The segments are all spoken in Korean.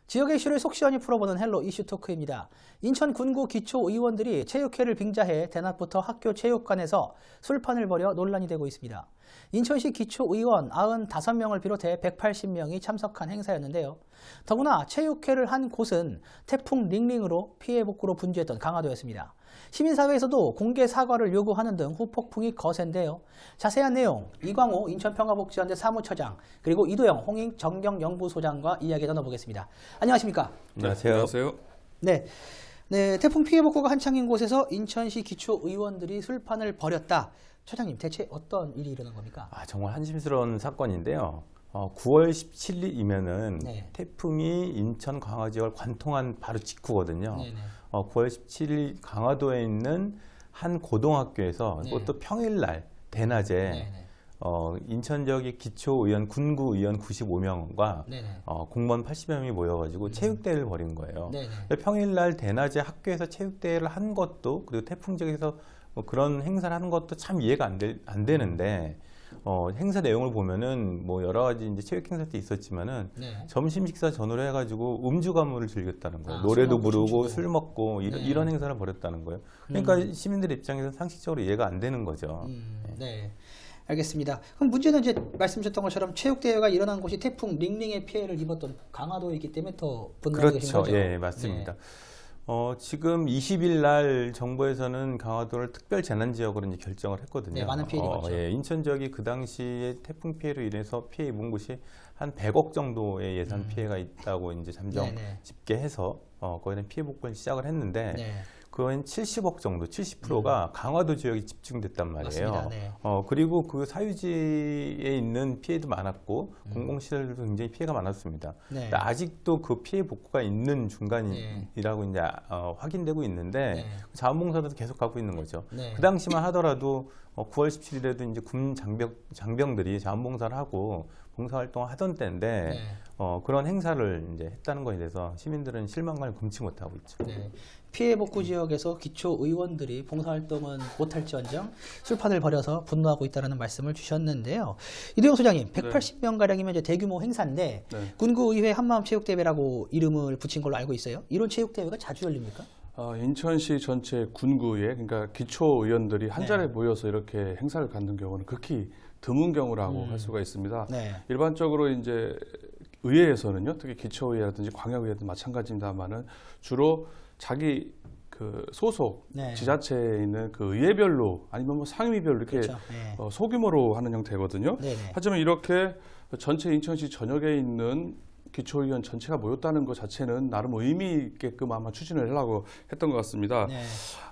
지역의 이슈를 속 시원히 풀어보는 헬로 이슈 토크입니다. 인천 군구 기초의원들이 체육회를 빙자해 대낮부터 학교 체육관에서 술판을 벌여 논란이 되고 있습니다. 인천시 기초의원 95명을 비롯해 180명이 참석한 행사였는데요. 더구나 체육회를 한 곳은 태풍 링링으로 피해 복구로 분주했던 강화도였습니다. 시민사회에서도 공개 사과를 요구하는 등 후폭풍이 거센데요. 자세한 내용 이광호 인천평화복지연대 사무처장 그리고 이도영 홍익정경연구소장과 이야기 나눠보겠습니다. 안녕하십니까? 안녕하세요. 안녕하세요. 네, 태풍 피해 복구가 한창인 곳에서 인천시 기초의원들이 술판을 벌였다. 처장님, 대체 어떤 일이 일어난 겁니까? 정말 한심스러운 사건인데요. 9월 17일이면은 네. 태풍이 인천 강화 지역을 관통한 바로 직후거든요. 네네. 9월 17일 강화도에 있는 한 고등학교에서 네. 그것도 평일날 대낮에 네네. 인천 지역의 기초의원, 군구의원 95명과 네네. 공무원 80여 명이 모여가지고 체육대회를 벌인 거예요. 네네. 평일날 대낮에 학교에서 체육대회를 한 것도 그리고 태풍 지역에서 그런 행사를 하는 것도 참 이해가 안 되는데 행사 내용을 보면은 뭐 여러 가지 이제 체육 행사 때 있었지만은 네. 점심 식사 전후로 해가지고 음주 가무를 즐겼다는 거예요. 아, 노래도 술 먹고 부르고 춤추고. 술 먹고 네. 이런 행사를 벌였다는 거예요. 그러니까 시민들 입장에서 상식적으로 이해가 안 되는 거죠. 네. 알겠습니다. 그럼 문제는 이제 말씀 주셨던 것처럼 체육대회가 일어난 곳이 태풍 링링의 피해를 입었던 강화도이기 때문에 더 분노하게 된 그렇죠. 거죠. 예, 맞습니다. 네. 지금 20일 날 정부에서는 강화도를 특별 재난 지역으로 이제 결정을 했거든요. 네, 많은 피해 입었죠. 예, 인천 지역이 그 당시에 태풍 피해로 인해서 피해 입은 곳이 한 100억 정도의 예산 피해가 있다고 이제 잠정 네네. 집계해서 거기는 피해 복구를 시작을 했는데 네. 그거는 70억 정도, 70%가 강화도 지역이 집중됐단 말이에요. 맞습니다. 네. 그리고 그 사유지에 있는 피해도 많았고 공공시설도 굉장히 피해가 많았습니다. 네. 근데 아직도 그 피해 복구가 있는 중간이라고 이제 확인되고 있는데 네. 자원봉사도 계속 가고 있는 거죠. 네. 그 당시만 하더라도 9월 17일에도 이제 군 장병들이 자원봉사를 하고 봉사활동을 하던 때인데 네. 그런 행사를 이제 했다는 거에 대해서 시민들은 실망감을 금치 못하고 있죠. 네. 피해 복구 지역에서 기초의원들이 봉사활동은 못할지언정 술판을 벌여서 분노하고 있다는 말씀을 주셨는데요. 이도영 소장님, 180명가량이면 이제 대규모 행사인데 네. 군구의회 한마음체육대회라고 이름을 붙인 걸로 알고 있어요. 이런 체육대회가 자주 열립니까? 인천시 전체 군구에 그러니까 기초의원들이 한 네. 자리에 모여서 이렇게 행사를 갖는 경우는 극히 드문 경우라고 할 수가 있습니다. 네. 일반적으로 이제 의회에서는요, 특히 기초의회라든지 광역의회도 마찬가지입니다만은 주로 자기 그 소속 네. 지자체에 있는 그 의회별로 아니면 뭐 상임위별로 이렇게 그렇죠. 네. 소규모로 하는 형태거든요. 네네. 하지만 이렇게 전체 인천시 전역에 있는 기초의원 전체가 모였다는 것 자체는 나름 의미 있게끔 아마 추진을 하려고 했던 것 같습니다. 네.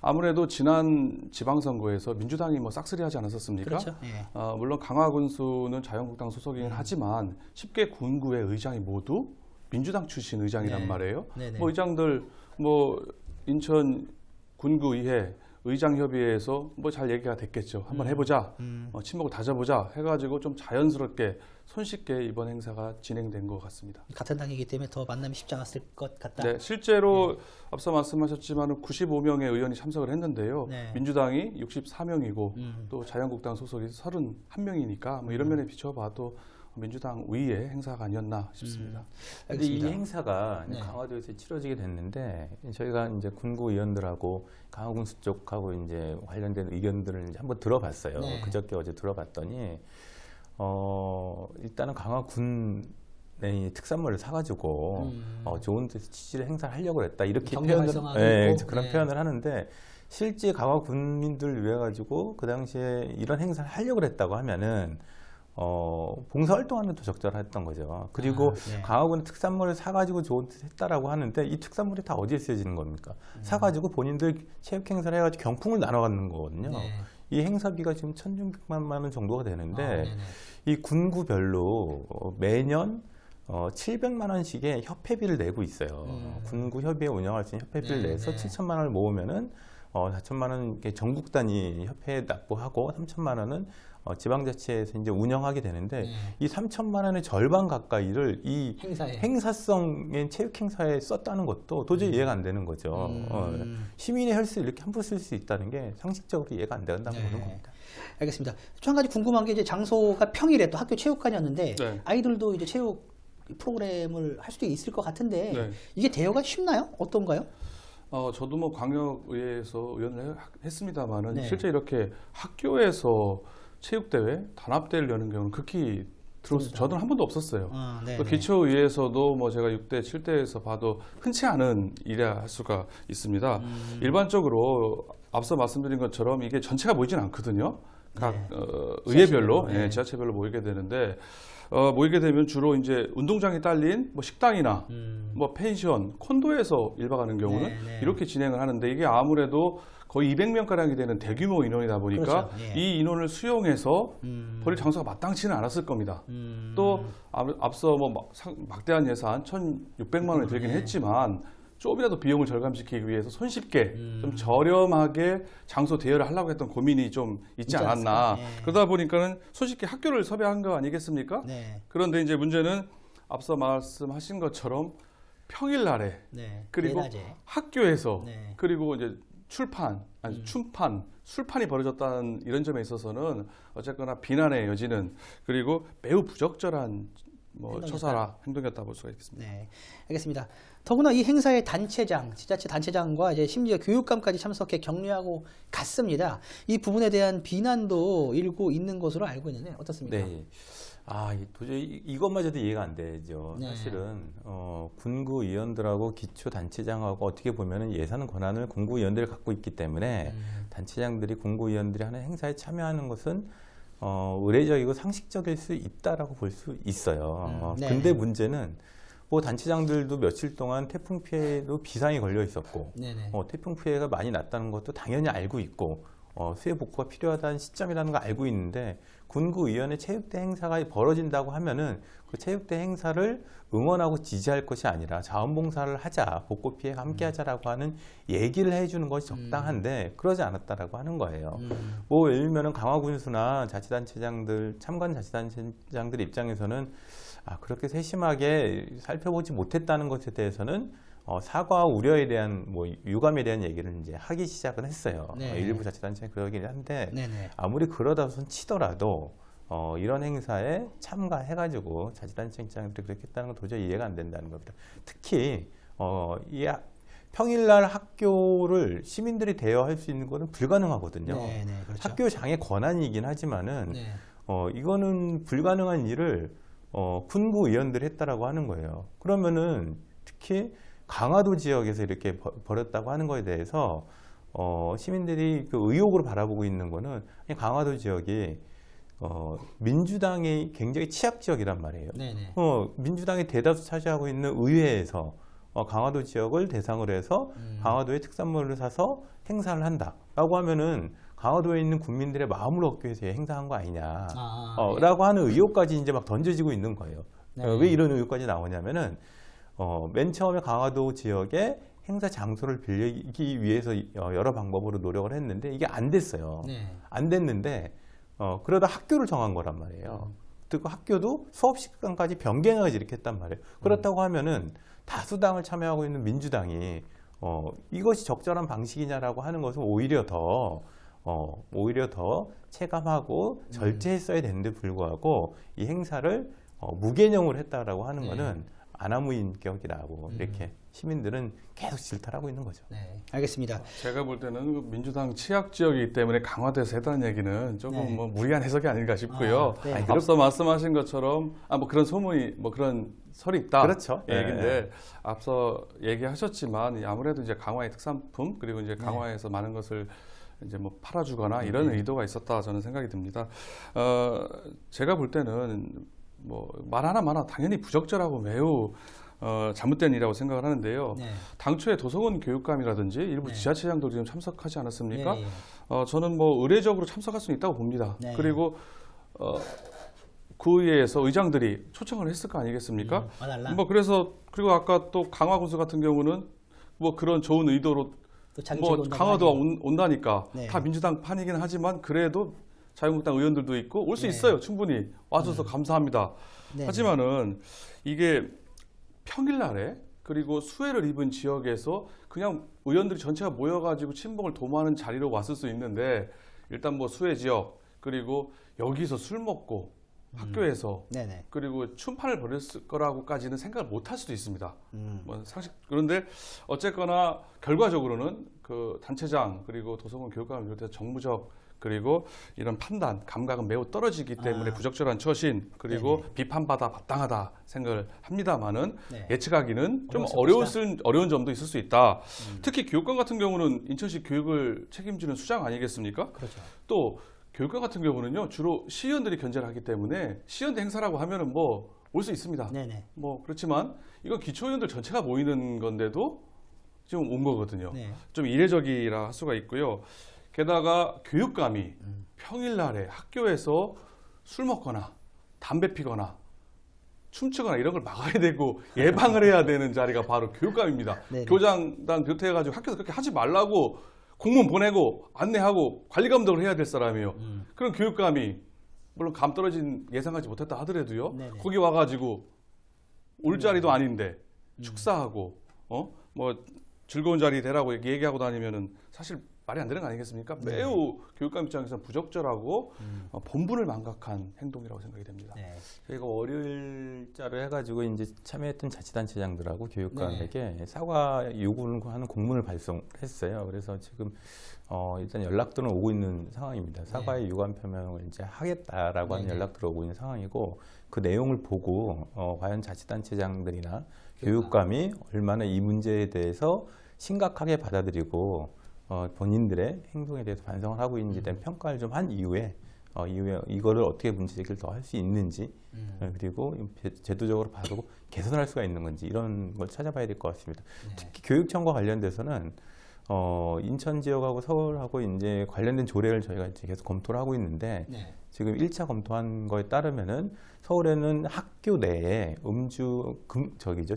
아무래도 지난 지방선거에서 민주당이 뭐 싹쓸이하지 않았었습니까? 그렇죠. 네. 물론 강화군수는 자유한국당 소속이긴 하지만 10개 군구의 의장이 모두 민주당 출신 의장이란 네. 말이에요. 네네. 뭐 의장들 뭐 인천 군구의회 의장협의회에서 뭐 잘 얘기가 됐겠죠. 한번 해보자. 친목을 다져보자 해가지고 좀 자연스럽게 손쉽게 이번 행사가 진행된 것 같습니다. 같은 당이기 때문에 더 만남이 쉽지 않았을 것 같다. 네, 실제로 앞서 말씀하셨지만 95명의 의원이 참석을 했는데요. 네. 민주당이 64명이고 또 자유한국당 소속이 31명이니까 뭐 이런 면에 비춰봐도 민주당 우위의 행사가 아니었나 싶습니다. 근데 이 알겠습니다. 행사가 네. 강화도에서 치러지게 됐는데 저희가 이제 군구 의원들하고 강화군수 쪽하고 이제 관련된 의견들을 이제 한번 들어봤어요. 네. 그저께 어제 들어봤더니 일단은 강화군의 특산물을 사가지고 좋은 데서 취지를 행사를 하려고 했다 이렇게 경제 표현을 활성화도 예, 있고, 그런 네. 표현을 하는데 실제 강화 군민들 위해 가지고 그 당시에 이런 행사를 하려고 했다고 하면은 봉사활동하는 더 적절했던 거죠. 그리고 네. 강화군 특산물을 사가지고 좋은 뜻 했다라고 하는데 이 특산물이 다 어디에 쓰여지는 겁니까? 사가지고 본인들 체육 행사를 해가지고 경품을 나눠 갖는 거거든요. 네. 이 행사비가 지금 1,600만 원 정도가 되는데 네네. 이 군구별로 매년 700만 원씩의 협회비를 내고 있어요. 군구 협의회 운영할 수 있는 협회비를 네, 내서 네. 7천만 원을 모으면은 4천만 원 이렇게 전국 단위 협회에 납부하고 3천만 원은 지방자치에서 이제 운영하게 되는데 네. 이 3천만 원의 절반 가까이를 이 행사에. 행사성의 체육 행사에 썼다는 것도 도저히 이해가 안 되는 거죠. 시민의 혈세 이렇게 함부로 쓸 수 있다는 게 상식적으로 이해가 안 된다고 보는 겁니다. 알겠습니다. 또 한 가지 궁금한 게 이제 장소가 평일에 또 학교 체육관이었는데 네. 아이들도 이제 체육 프로그램을 할 수도 있을 것 같은데 네. 이게 대여가 쉽나요? 어떤가요? 저도 뭐 광역의회에서 의원을 했습니다만은 네. 실제 이렇게 학교에서 체육대회, 단합대회를 여는 경우는 극히 저는 한 번도 없었어요. 네, 또 기초의회에서도 뭐 제가 6대, 7대에서 봐도 흔치 않은 일이라 할 수가 있습니다. 일반적으로 앞서 말씀드린 것처럼 이게 전체가 모이진 않거든요. 각 의회별로, 네. 지자체별로 모이게 되는데 모이게 되면 주로 이제 운동장이 딸린 뭐 식당이나 뭐 펜션, 콘도에서 1박 하는 경우는 네, 네. 이렇게 진행을 하는데 이게 아무래도 거의 200명가량이 되는 대규모 인원이다 보니까 그렇죠. 예. 이 인원을 수용해서 벌일 장소가 마땅치는 않았을 겁니다. 또 앞서 뭐 막대한 예산 1,600만 원이 들긴 했지만 조금이라도 비용을 절감시키기 위해서 손쉽게 좀 저렴하게 장소 대여를 하려고 했던 고민이 좀 있지 않았나. 않습니까? 예. 그러다 보니까는 손쉽게 학교를 섭외한 거 아니겠습니까? 네. 그런데 이제 문제는 앞서 말씀하신 것처럼 평일날에 네. 그리고 대낮에. 학교에서 네. 그리고 이제 춤판, 술판이 벌어졌다는 이런 점에 있어서는 어쨌거나 비난의 여지는 그리고 매우 부적절한 처사라 행동이었다 볼 수가 있겠습니다. 네, 알겠습니다. 더구나 이 행사의 단체장, 지자체 단체장과 이제 심지어 교육감까지 참석해 격려하고 갔습니다. 이 부분에 대한 비난도 일고 있는 것으로 알고 있는데 어떻습니까? 네. 도저히 이것마저도 이해가 안 되죠. 네. 사실은 군구위원들하고 기초단체장하고 어떻게 보면은 예산 권한을 군구위원들이 갖고 있기 때문에 단체장들이 군구위원들이 하는 행사에 참여하는 것은 의례적이고 상식적일 수 있다라고 볼 수 있어요. 네. 근데 문제는 뭐 단체장들도 며칠 동안 태풍 피해로 비상이 걸려 있었고 네네. 태풍 피해가 많이 났다는 것도 당연히 알고 있고 수해 복구가 필요하다는 시점이라는 걸 알고 있는데 군구위원회 체육대 행사가 벌어진다고 하면은 그 체육대 행사를 응원하고 지지할 것이 아니라 자원봉사를 하자, 복구 피해가 함께 하자라고 하는 얘기를 해주는 것이 적당한데 그러지 않았다라고 하는 거예요. 뭐 예를 들면은 강화군수나 자치단체장들, 참관 자치단체장들 입장에서는 그렇게 세심하게 살펴보지 못했다는 것에 대해서는 사과와 우려에 대한 뭐 유감에 대한 얘기를 이제 하기 시작은 했어요. 네. 일부 자치단체는 그러긴 한데 네네. 아무리 그러다 손 치더라도 이런 행사에 참가해가지고 자치단체장들이 그렇게 했다는 건 도저히 이해가 안 된다는 겁니다. 특히 평일날 학교를 시민들이 대여할 수 있는 것은 불가능하거든요. 네네. 그렇죠. 학교장의 권한이긴 하지만은 네. 이거는 불가능한 일을 군구위원들이 했다라고 하는 거예요. 그러면은 특히 강화도 지역에서 이렇게 벌였다고 하는 거에 대해서 시민들이 그 의혹으로 바라보고 있는 거는 강화도 지역이 민주당이 굉장히 취약 지역이란 말이에요. 네네. 민주당이 대다수 차지하고 있는 의회에서 강화도 지역을 대상으로 해서 강화도의 특산물을 사서 행사를 한다라고 하면은 강화도에 있는 국민들의 마음을 얻기 위해서 행사한 거 아니냐, 라고 하는 의혹까지 이제 막 던져지고 있는 거예요. 네. 왜 이런 의혹까지 나오냐면은 맨 처음에 강화도 지역에 행사 장소를 빌리기 위해서 여러 방법으로 노력을 했는데 이게 안 됐어요. 네. 안 됐는데 그러다 학교를 정한 거란 말이에요. 그리고 학교도 수업 시간까지 변경해서 이렇게 했단 말이에요. 그렇다고 하면은 다수당을 참여하고 있는 민주당이 이것이 적절한 방식이냐라고 하는 것은 오히려 더 체감하고 절제했어야 되는데 불구하고 이 행사를 무개념으로 했다라고 하는 네. 거는 아나무인격이라고 이렇게 시민들은 계속 질타하고 있는 거죠. 네. 알겠습니다. 제가 볼 때는 민주당 취약 지역이기 때문에 강화돼서 했다는 얘기는 조금 네. 뭐 무리한 해석이 아닌가 싶고요. 네. 앞서 말씀하신 것처럼 뭐 그런 소문이 뭐 그런 설이 있다. 그렇죠. 얘기인데 앞서 얘기하셨지만 아무래도 이제 강화의 특산품 그리고 이제 강화에서 많은 것을 이제 뭐 팔아주거나 이런 의도가 있었다 저는 생각이 듭니다. 제가 볼 때는 뭐 말 하나 당연히 부적절하고 매우 잘못된 일이라고 생각을 하는데요. 네. 당초에 도서관 교육감이라든지 일부 네. 지자체장도 지금 참석하지 않았습니까? 예, 예. 저는 뭐 의례적으로 참석할 수는 있다고 봅니다. 네. 그리고 구의회에서 의장들이 초청을 했을 거 아니겠습니까? 와달라. 뭐 그래서 그리고 아까 또 강화군수 같은 경우는 뭐 그런 좋은 의도로 또 자기 뭐 직원도 강화도가 많이. 온다니까 네. 다 민주당 판이긴 하지만 그래도 자유한국당 의원들도 있고 올 수 네. 있어요. 충분히 와줘서 감사합니다. 네. 하지만은 이게 평일날에 그리고 수해를 입은 지역에서 그냥 의원들이 전체가 모여가지고 친봉을 도모하는 자리로 왔을 수 있는데 일단 뭐 수해 지역 그리고 여기서 술 먹고 학교에서 네네. 그리고 춤판을 벌였을 거라고까지는 생각을 못 할 수도 있습니다. 음. 뭐 상식 그런데 어쨌거나 결과적으로는 그 단체장 그리고 도서관 교육감을 비롯해서 정무적 그리고 이런 판단 감각은 매우 떨어지기 때문에 부적절한 처신 그리고 네네. 비판받아 마땅하다 생각을 합니다만은 네. 예측하기는 좀 어려운 점도 있을 수 있다. 특히 교육감 같은 경우는 인천시 교육을 책임지는 수장 아니겠습니까? 그렇죠. 또 교육감 같은 경우는요 주로 시의원들이 견제를 하기 때문에 시의원들 행사라고 하면은 뭐 올 수 있습니다. 네네. 뭐 그렇지만 이건 기초의원들 전체가 모이는 건데도 지금 온 거거든요. 네. 좀 이례적이라 할 수가 있고요. 게다가 교육감이 평일날에 학교에서 술 먹거나 담배 피거나 춤추거나 이런 걸 막아야 되고 예방을 해야 되는 자리가 바로 교육감입니다. 네네. 교장단 비롯해가지고 학교에서 그렇게 하지 말라고 공문 보내고 안내하고 관리 감독을 해야 될 사람이에요. 그럼 교육감이 물론 감 떨어진 예상하지 못했다 하더라도요. 네네. 거기 와가지고 올 자리도 아닌데 축사하고 뭐 즐거운 자리 되라고 얘기하고 다니면은 사실 말이 안 되는 거 아니겠습니까? 네. 매우 교육감 입장에서는 부적절하고 본분을 망각한 행동이라고 생각이 됩니다. 네. 저희가 월요일자로 해가지고 이제 참여했던 자치단체장들하고 교육감에게 사과 요구를 하는 공문을 발송했어요. 그래서 지금 일단 연락들은 오고 있는 상황입니다. 사과의 유감 표명을 이제 하겠다라고 하는 연락들이 오고 있는 상황이고 그 내용을 보고 과연 자치단체장들이나 교육감이 얼마나 이 문제에 대해서 심각하게 받아들이고 본인들의 행동에 대해서 반성을 하고 있는지에 대한 평가를 좀 한 이후에 이거를 어떻게 문제 제기를 더 할 수 있는지 그리고 제도적으로 바로 개선할 수가 있는 건지 이런 걸 찾아봐야 될 것 같습니다. 특히 교육청과 관련돼서는 인천 지역하고 서울하고 이제 관련된 조례를 저희가 이제 계속 검토를 하고 있는데 지금 1차 검토한 거에 따르면은 서울에는 학교 내에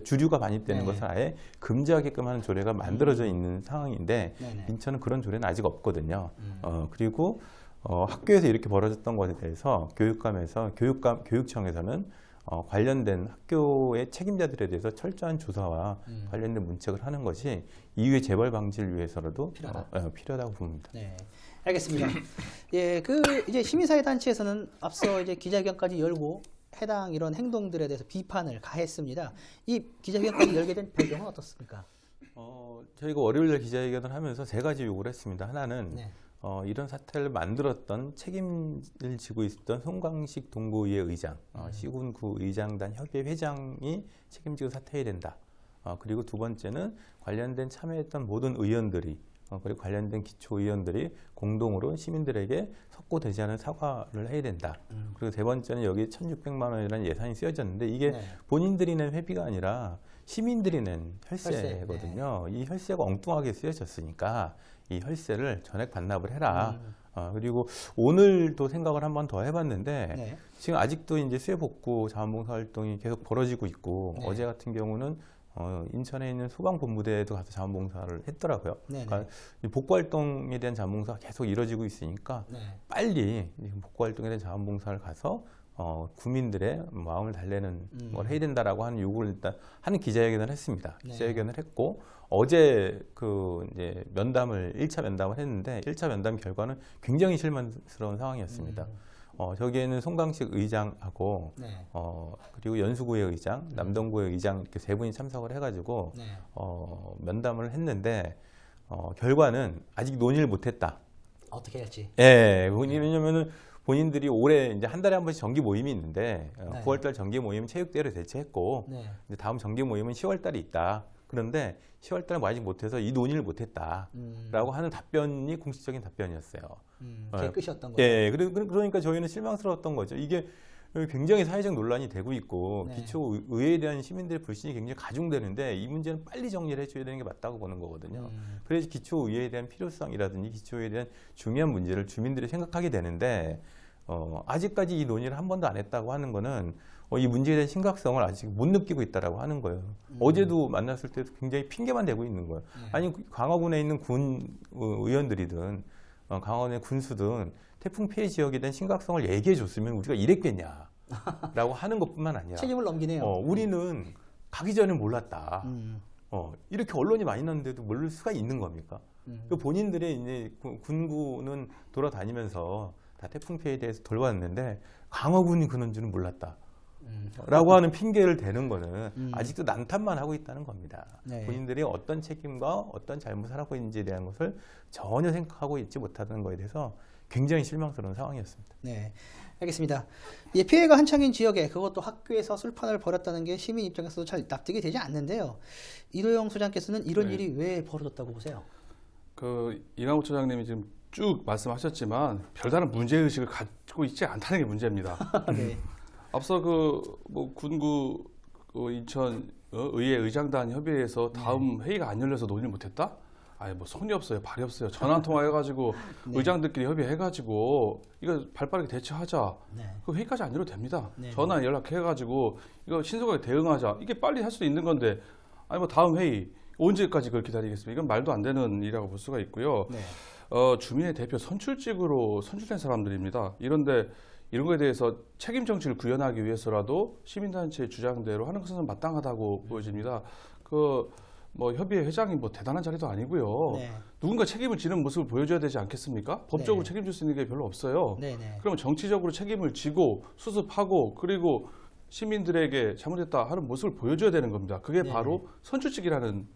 주류가 반입되는 것을 아예 금지하게끔 하는 조례가 만들어져 있는 상황인데 인천은 그런 조례는 아직 없거든요. 그리고 학교에서 이렇게 벌어졌던 것에 대해서 교육청에서는 관련된 학교의 책임자들에 대해서 철저한 조사와 관련된 문책을 하는 것이 이후의 재발 방지를 위해서라도 필요하다고 봅니다. 네. 알겠습니다. 예, 이제 시민사회 단체에서는 앞서 이제 기자회견까지 열고 해당 이런 행동들에 대해서 비판을 가했습니다. 이 기자회견까지 열게 된 배경은 어떻습니까? 저희가 월요일 기자회견을 하면서 세 가지 요구를 했습니다. 하나는 이런 사태를 만들었던 책임을 지고 있었던 송광식 동구의회 의장, 시군구 의장단 협의회 회장이 책임지고 사퇴해야 된다. 그리고 두 번째는 관련된 참여했던 모든 의원들이 그리고 관련된 기초의원들이 공동으로 시민들에게 석고되지 않은 사과를 해야 된다. 그리고 세 번째는 여기 1,600만 원이라는 예산이 쓰여졌는데 이게 본인들이 낸 회비가 아니라 시민들이 낸 혈세거든요. 이 혈세가 엉뚱하게 쓰여졌으니까 이 혈세를 전액 반납을 해라. 그리고 오늘도 생각을 한 번 더 해봤는데 지금 아직도 이제 수해복구 자원봉사 활동이 계속 벌어지고 있고 어제 같은 경우는 인천에 있는 소방본부대에도 가서 자원봉사를 했더라고요. 그러니까 복구활동에 대한 자원봉사가 계속 이뤄지고 있으니까 빨리 복구활동에 대한 자원봉사를 가서 국민들의 마음을 달래는 걸 해야 된다라고 하는 요구를 일단 하는 기자회견을 했습니다. 기자회견을 했고 어제 이제 1차 면담을 했는데 1차 면담 결과는 굉장히 실망스러운 상황이었습니다. 저기에는 송광식 의장하고 그리고 연수구의 의장, 남동구의 의장 이렇게 세 분이 참석을 해가지고 면담을 했는데 결과는 아직 논의를 못했다. 어떻게 할지. 예, 왜냐면은 본인들이 올해 이제 한 달에 한 번씩 정기 모임이 있는데 9월달 정기 모임은 체육대회를 대체했고 이제 다음 정기 모임은 10월달에 있다. 그런데 10월달에 뭐 아직 못해서 이 논의를 못했다라고 하는 답변이 공식적인 답변이었어요. 그게 끝이었던 거죠. 예, 그러니까 저희는 실망스러웠던 거죠. 이게 굉장히 사회적 논란이 되고 있고 기초의회에 대한 시민들의 불신이 굉장히 가중되는데 이 문제는 빨리 정리를 해줘야 되는 게 맞다고 보는 거거든요. 그래서 기초의회에 대한 필요성이라든지 기초의회에 대한 중요한 문제를 주민들이 생각하게 되는데 아직까지 이 논의를 한 번도 안 했다고 하는 거는 이 문제에 대한 심각성을 아직 못 느끼고 있다라고 하는 거예요. 어제도 만났을 때도 굉장히 핑계만 대고 있는 거예요. 아니 강화군에 있는 군 의원들이든 강화군의 군수든 태풍 피해 지역에 대한 심각성을 얘기해 줬으면 우리가 이랬겠냐라고 하는 것뿐만 아니라 책임을 넘기네요. 우리는 가기 전에 몰랐다. 이렇게 언론이 많이 났는데도 모를 수가 있는 겁니까? 본인들의 이제 군구는 돌아다니면서 다 태풍 피해에 대해서 돌봤는데 강화군이 그런 줄은 몰랐다. 라고 하는 핑계를 대는 거는 아직도 난탄만 하고 있다는 겁니다. 네. 본인들이 어떤 책임과 어떤 잘못을 하고 있는지에 대한 것을 전혀 생각하고 있지 못하는 거에 대해서 굉장히 실망스러운 상황이었습니다. 네, 알겠습니다. 예, 피해가 한창인 지역에 그것도 학교에서 술판을 벌였다는 게 시민 입장에서도 잘 납득이 되지 않는데요. 이도영 소장께서는 이런 네. 일이 왜 벌어졌다고 보세요? 그 이강우 처장님이 지금 쭉 말씀하셨지만 별다른 문제 의식을 가지고 있지 않다는 게 문제입니다. 네. 앞서 뭐 군구 인천 의회 의장단 협의회에서 다음 회의가 안 열려서 논의를 못했다? 아니 뭐 손이 없어요, 발이 없어요. 전화 한 통화 해가지고 네. 의장들끼리 협의해가지고 이거 발빠르게 대처하자. 네. 그 회의까지 안 열려도 됩니다. 네. 전화 연락해가지고 이거 신속하게 대응하자. 이게 빨리 할 수도 있는 건데 아니 뭐 다음 회의 언제까지 그걸 기다리겠습니까? 이건 말도 안 되는 일이라고 볼 수가 있고요. 네. 주민의 대표 선출직으로 선출된 사람들입니다. 이런데 이런 거에 대해서 책임 정치를 구현하기 위해서라도 시민단체의 주장대로 하는 것은 마땅하다고 보여집니다. 뭐 협의회 회장이 뭐 대단한 자리도 아니고요. 네. 누군가 책임을 지는 모습을 보여줘야 되지 않겠습니까? 법적으로 네. 책임질 수 있는 게 별로 없어요. 네네. 그러면 정치적으로 책임을 지고 수습하고 그리고 시민들에게 잘못했다 하는 모습을 보여줘야 되는 겁니다. 그게 네네. 바로 선출직이라는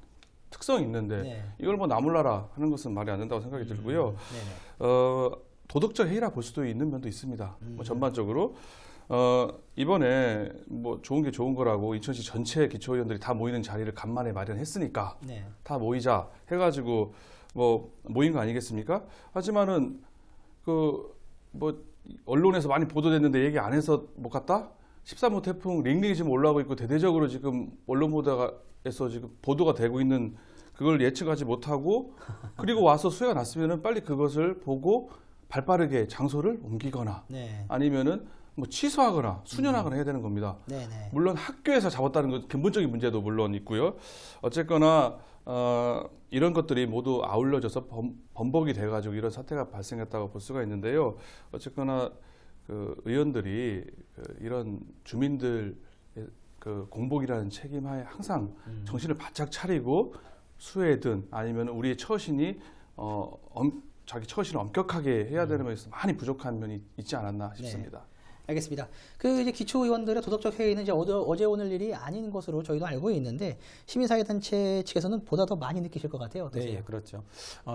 특성이 있는데 네. 이걸 뭐 나몰라라 하는 것은 말이 안 된다고 생각이 들고요. 네네. 도덕적 해이라 볼 수도 있는 면도 있습니다. 뭐 전반적으로 이번에 뭐 좋은 게 좋은 거라고 인천시 전체 기초의원들이 다 모이는 자리를 간만에 마련했으니까 네. 다 모이자 해가지고 뭐 모인 거 아니겠습니까? 하지만은 뭐 언론에서 많이 보도됐는데 얘기 안 해서 못 갔다? 13호 태풍 링링이 지금 올라오고 있고 대대적으로 지금 언론 보도에서 지금 보도가 되고 있는 그걸 예측하지 못하고 그리고 와서 수해가 났으면은 빨리 그것을 보고 발빠르게 장소를 옮기거나 네. 아니면은 뭐 취소하거나 수년하거나 해야 되는 겁니다. 네네. 물론 학교에서 잡았다는 것 근본적인 문제도 물론 있고요. 어쨌거나 이런 것들이 모두 아울러져서 번복이 돼가지고 이런 사태가 발생했다고 볼 수가 있는데요. 어쨌거나 그 의원들이 이런 주민들 그 공복이라는 책임하에 항상 정신을 바짝 차리고 수해든 아니면 우리의 처신이 자기 처신을 엄격하게 해야 되는 면에서 많이 부족한 면이 있지 않았나 싶습니다. 알겠습니다. 그 이제 기초의원들의 도덕적 해이는 이제 어제 오늘 일이 아닌 것으로 저희도 알고 있는데 시민사회단체 측에서는 보다 더 많이 느끼실 것 같아요. 어떠세요? 네, 그렇죠.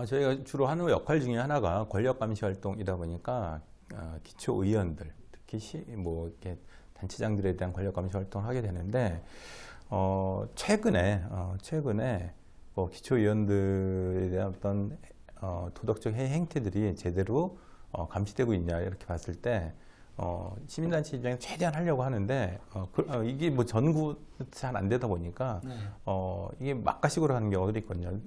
저희가 주로 하는 역할 중에 하나가 권력 감시 활동이다 보니까 기초 의원들, 특히 뭐 이렇게 단체장들에 대한 권력 감시 활동을 하게 되는데 최근에 뭐 기초 의원들에 대한 어떤 도덕적 해이 행태들이 제대로 감시되고 있냐 이렇게 봤을 때 시민단체 입장에서 최대한 하려고 하는데 이게 뭐 전구 잘 안 되다 보니까 네. 이게 막가식으로 하는 경우들이 있거든요.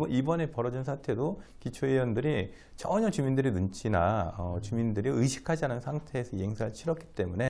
이번에 벌어진 사태도 기초의원들이 전혀 주민들의 눈치나 주민들이 의식하지 않은 상태에서 이 행사를 치렀기 때문에